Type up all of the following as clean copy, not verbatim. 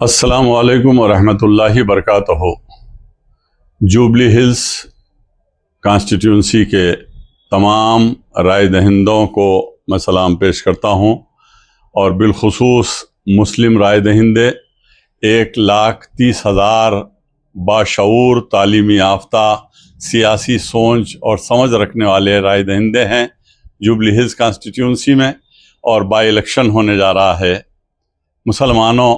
السلام علیکم ورحمۃ اللہ وبرکاتہ۔ جوبلی ہلز کانسٹیٹیونسی کے تمام رائے دہندوں کو میں سلام پیش کرتا ہوں، اور بالخصوص مسلم رائے دہندے 1,30,000 باشعور، تعلیمی یافتہ، سیاسی سوچ اور سمجھ رکھنے والے رائے دہندے ہیں جوبلی ہلز کانسٹیٹیونسی میں، اور بائی الیکشن ہونے جا رہا ہے۔ مسلمانوں،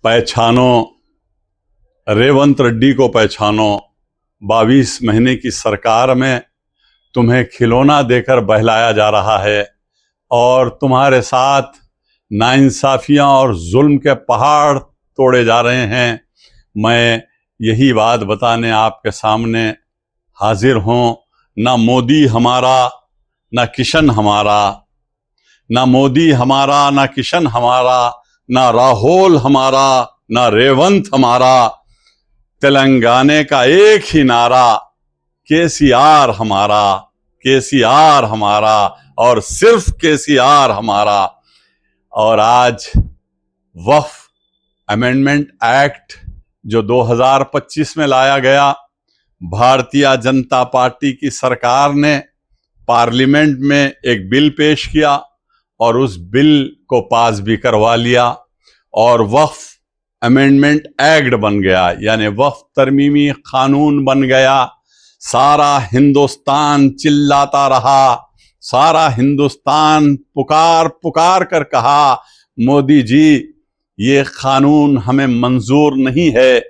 پہچانو، ریونت ریڈی کو پہچانو۔ 22 مہینے کی سرکار میں تمہیں کھلونا دے کر بہلایا جا رہا ہے، اور تمہارے ساتھ ناانصافیاں اور ظلم کے پہاڑ توڑے جا رہے ہیں۔ میں یہی بات بتانے آپ کے سامنے حاضر ہوں۔ نہ مودی ہمارا، نہ کشن ہمارا، نہ مودی ہمارا، نہ کشن ہمارا، نہ راہول ہمارا، نہ ریونت ہمارا۔ تلنگانے کا ایک ہی نعرہ، KCR ہمارا، KCR ہمارا، اور صرف KCR ہمارا۔ اور آج وقف امینڈمنٹ ایکٹ جو 2025 میں لایا گیا، بھارتیہ جنتا پارٹی کی سرکار نے پارلیمنٹ میں ایک بل پیش کیا، اور اس بل کو پاس بھی کروا لیا، اور وقف امینڈمنٹ ایکٹ بن گیا، یعنی وقف ترمیمی قانون بن گیا۔ سارا ہندوستان چلاتا رہا، سارا ہندوستان پکار کر کہا، مودی جی یہ قانون ہمیں منظور نہیں ہے،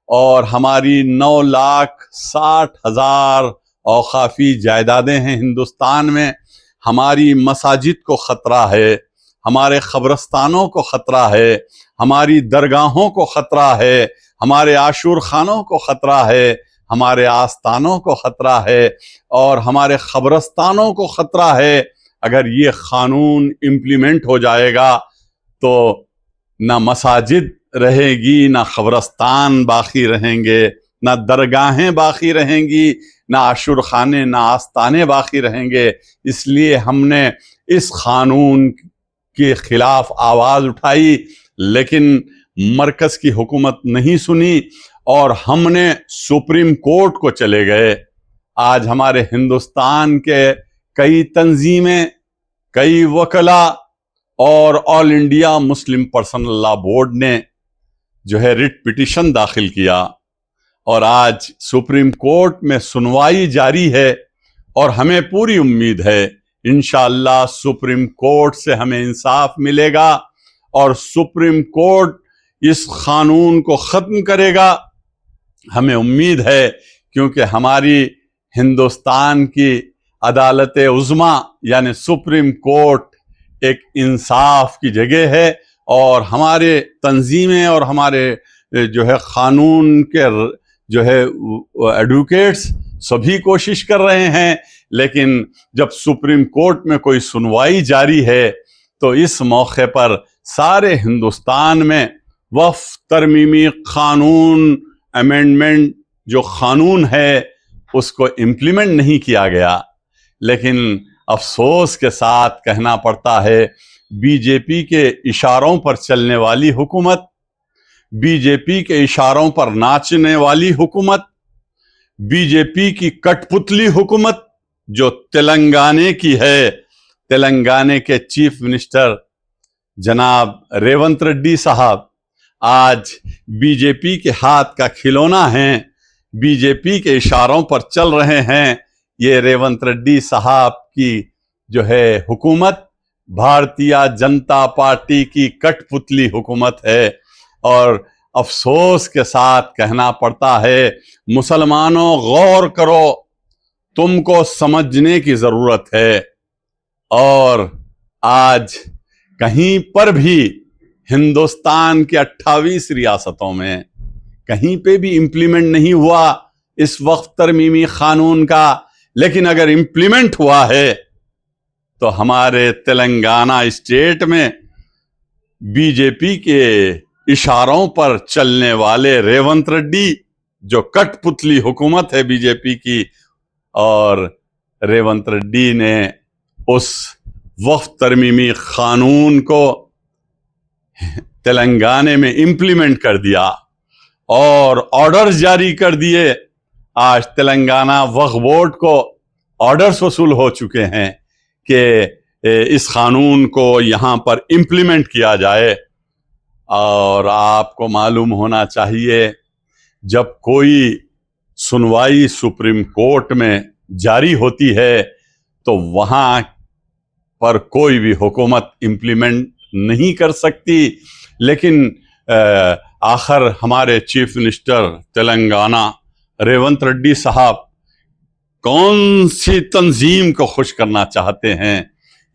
اور ہماری 9,60,000 اوقافی جائیدادیں ہیں ہندوستان میں۔ ہماری مساجد کو خطرہ ہے، ہمارے قبرستانوں کو خطرہ ہے، ہماری درگاہوں کو خطرہ ہے، ہمارے عاشور خانوں کو خطرہ ہے، ہمارے آستانوں کو خطرہ ہے، اور ہمارے قبرستانوں کو خطرہ ہے۔ اگر یہ قانون امپلیمنٹ ہو جائے گا تو نہ مساجد رہے گی، نہ قبرستان باقی رہیں گے، نہ درگاہیں باقی رہیں گی، نہ عاشور خانے، نہ آستانے باقی رہیں گے۔ اس لیے ہم نے اس قانون کے خلاف آواز اٹھائی، لیکن مرکز کی حکومت نہیں سنی، اور ہم نے سپریم کورٹ کو چلے گئے۔ آج ہمارے ہندوستان کے کئی تنظیمیں، کئی وکلاء اور آل انڈیا مسلم پرسنل لا بورڈ نے ریٹ پٹیشن داخل کیا، اور آج سپریم کورٹ میں سنوائی جاری ہے، اور ہمیں پوری امید ہے انشاءاللہ سپریم کورٹ سے ہمیں انصاف ملے گا، اور سپریم کورٹ اس قانون کو ختم کرے گا۔ ہمیں امید ہے، کیونکہ ہماری ہندوستان کی عدالت عظمیٰ یعنی سپریم کورٹ ایک انصاف کی جگہ ہے، اور ہمارے تنظیمیں اور ہمارے قانون کے ایڈوکیٹس سبھی کوشش کر رہے ہیں، لیکن جب سپریم کورٹ میں کوئی سنوائی جاری ہے تو اس موقع پر سارے ہندوستان میں وقف ترمیمی قانون امینڈمنٹ جو قانون ہے اس کو امپلیمنٹ نہیں کیا گیا۔ لیکن افسوس کے ساتھ کہنا پڑتا ہے، بی جے پی کے اشاروں پر چلنے والی حکومت، بی جے پی کے اشاروں پر ناچنے والی حکومت، بی جے پی کی کٹ پتلی حکومت جو تلنگانے کی ہے، تلنگانے کے چیف منسٹر جناب ریونت ریڈی صاحب آج بی جے پی کے ہاتھ کا کھلونا ہیں، بی جے پی کے اشاروں پر چل رہے ہیں۔ یہ ریونت ریڈی صاحب کی حکومت بھارتیہ جنتا پارٹی کی کٹ پتلی حکومت ہے، اور افسوس کے ساتھ کہنا پڑتا ہے، مسلمانوں غور کرو، تم کو سمجھنے کی ضرورت ہے۔ اور آج کہیں پر بھی ہندوستان کے 28 ریاستوں میں کہیں پہ بھی امپلیمنٹ نہیں ہوا اس وقت ترمیمی قانون کا، لیکن اگر امپلیمنٹ ہوا ہے تو ہمارے تلنگانہ اسٹیٹ میں بی جے پی کے اشاروں پر چلنے والے ریونت ریڈی جو کٹ پتلی حکومت ہے بی جے پی کی، اور ریونت ریڈی نے اس وقف ترمیمی قانون کو تلنگانے میں امپلیمنٹ کر دیا اور آرڈرز جاری کر دیے. آج تلنگانہ وقف بورڈ کو آرڈرز وصول ہو چکے ہیں کہ اس قانون کو یہاں پر امپلیمنٹ کیا جائے. اور آپ کو معلوم ہونا چاہیے جب کوئی سنوائی سپریم کورٹ میں جاری ہوتی ہے تو وہاں پر کوئی بھی حکومت امپلیمنٹ نہیں کر سکتی. لیکن آخر ہمارے چیف منسٹر تلنگانہ ریونت ریڈی صاحب کون سی تنظیم کو خوش کرنا چاہتے ہیں؟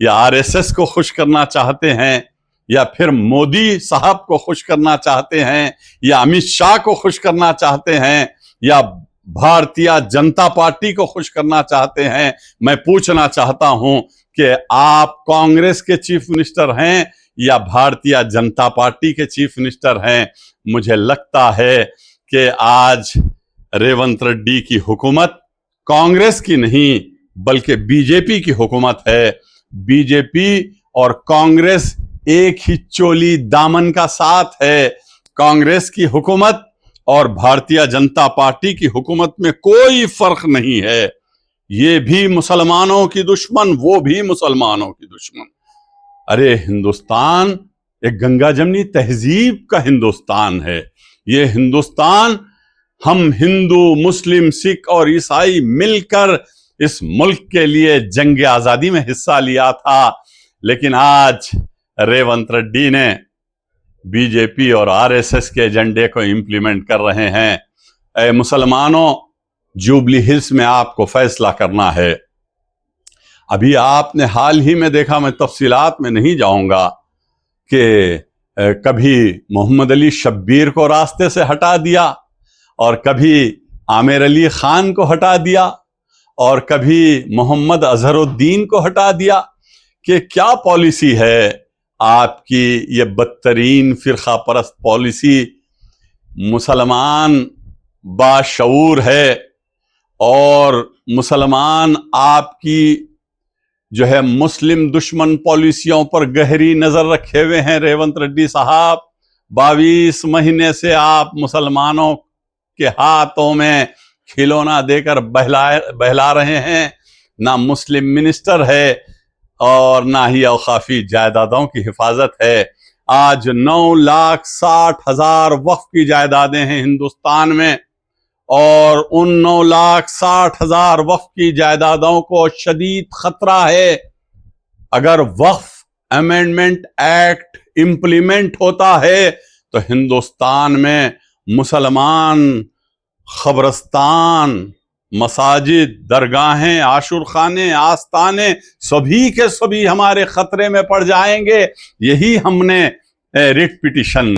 یا RSS کو خوش کرنا چاہتے ہیں، یا پھر مودی صاحب کو خوش کرنا چاہتے ہیں، یا امت شاہ کو خوش کرنا چاہتے ہیں، یا بھارتیہ جنتا پارٹی کو خوش کرنا چاہتے ہیں؟ میں پوچھنا چاہتا ہوں کہ آپ کانگریس کے چیف منسٹر ہیں یا بھارتیہ جنتا پارٹی کے چیف منسٹر ہیں؟ مجھے لگتا ہے کہ آج ریونت ریڈی کی حکومت کانگریس کی نہیں بلکہ بی جے پی کی حکومت ہے. بی جے پی اور کانگریس ایک ہی چولی دامن کا ساتھ ہے. کانگریس کی حکومت اور بھارتیہ جنتا پارٹی کی حکومت میں کوئی فرق نہیں ہے. یہ بھی مسلمانوں کی دشمن، وہ بھی مسلمانوں کی دشمن. ارے ہندوستان ایک گنگا جمنی تہذیب کا ہندوستان ہے. یہ ہندوستان ہم ہندو، مسلم، سکھ اور عیسائی مل کر اس ملک کے لیے جنگ آزادی میں حصہ لیا تھا. لیکن آج ریونت ریڈی نے بی جے پی اور RSS کے ایجنڈے کو امپلیمنٹ کر رہے ہیں. اے مسلمانوں، جوبلی ہلز میں آپ کو فیصلہ کرنا ہے. ابھی آپ نے حال ہی میں دیکھا، میں تفصیلات میں نہیں جاؤں گا، کہ کبھی محمد علی شبیر کو راستے سے ہٹا دیا، اور کبھی عامر علی خان کو ہٹا دیا، اور کبھی محمد اظہر الدین کو ہٹا دیا. کہ کیا پالیسی ہے آپ کی یہ بدترین فرقہ پرست پالیسی؟ مسلمان باشعور ہے اور مسلمان آپ کی جو ہے مسلم دشمن پالیسیوں پر گہری نظر رکھے ہوئے ہیں. ریونت ریڈی صاحب 22 مہینے سے آپ مسلمانوں کے ہاتھوں میں کھلونا دے کر بہلا رہے ہیں. نہ مسلم منسٹر ہے اور نہ ہی اوقافی جائیدادوں کی حفاظت ہے. آج 9,60,000 وقف کی جائیدادیں ہیں ہندوستان میں، اور ان 9,60,000 وقف کی جائیدادوں کو شدید خطرہ ہے. اگر وقف امینڈمنٹ ایکٹ امپلیمنٹ ہوتا ہے تو ہندوستان میں مسلمان قبرستان، مساجد، درگاہیں، عاشورخانے، آستانے سبھی کے سبھی ہمارے خطرے میں پڑ جائیں گے. یہی ہم نے ریٹ پٹیشن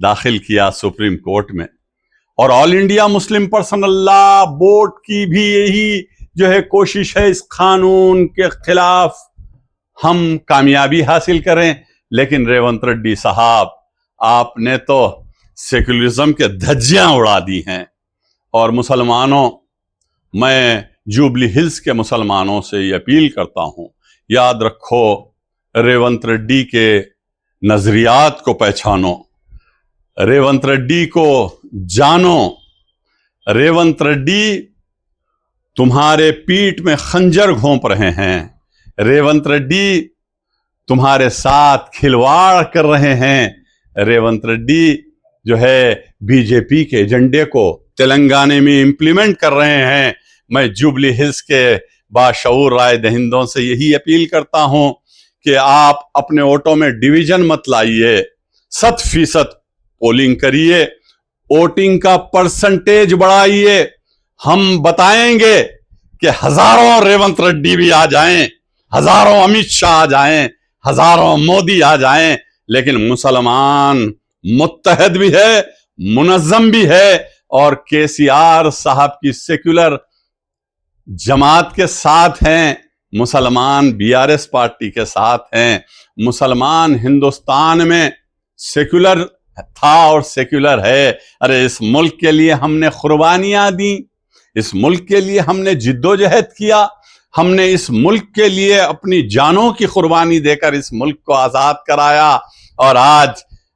داخل کیا سپریم کورٹ میں، اور آل انڈیا مسلم پرسنل لا بورڈ کی بھی یہی جو ہے کوشش ہے اس قانون کے خلاف ہم کامیابی حاصل کریں. لیکن ریونت ریڈی صاحب، آپ نے تو سیکولرزم کے دھجیاں اڑا دی ہیں. اور مسلمانوں، میں جوبلی ہلز کے مسلمانوں سے یہ اپیل کرتا ہوں، یاد رکھو، ریونت ریڈی کے نظریات کو پہچانو، ریونت ریڈی کو جانو. ریونت ریڈی تمہارے پیٹھ میں خنجر گھونپ رہے ہیں. ریونت ریڈی تمہارے ساتھ کھلواڑ کر رہے ہیں. ریونت ریڈی جو ہے بی جے پی کے ایجنڈے کو تلنگانے میں امپلیمنٹ کر رہے ہیں. میں جوبلی ہلز کے باشعور رائے دہندوں سے یہی اپیل کرتا ہوں کہ آپ اپنے ووٹوں میں ڈویژن مت لائیے، 100% پولنگ کریے، ووٹنگ کا پرسنٹیج بڑھائیے. ہم بتائیں گے کہ ہزاروں ریونت ریڈی بھی آ جائیں، ہزاروں امت شاہ آ جائیں، ہزاروں مودی آ جائیں، لیکن مسلمان متحد بھی ہے، منظم بھی ہے، اور KCR صاحب کی سیکولر جماعت کے ساتھ ہیں. مسلمان BRS پارٹی کے ساتھ ہیں. مسلمان ہندوستان میں سیکولر تھا اور سیکولر ہے. ارے اس ملک کے لیے ہم نے قربانیاں دیں، اس ملک کے لیے ہم نے جدوجہد کیا، ہم نے اس ملک کے لیے اپنی جانوں کی قربانی دے کر اس ملک کو آزاد کرایا. اور آج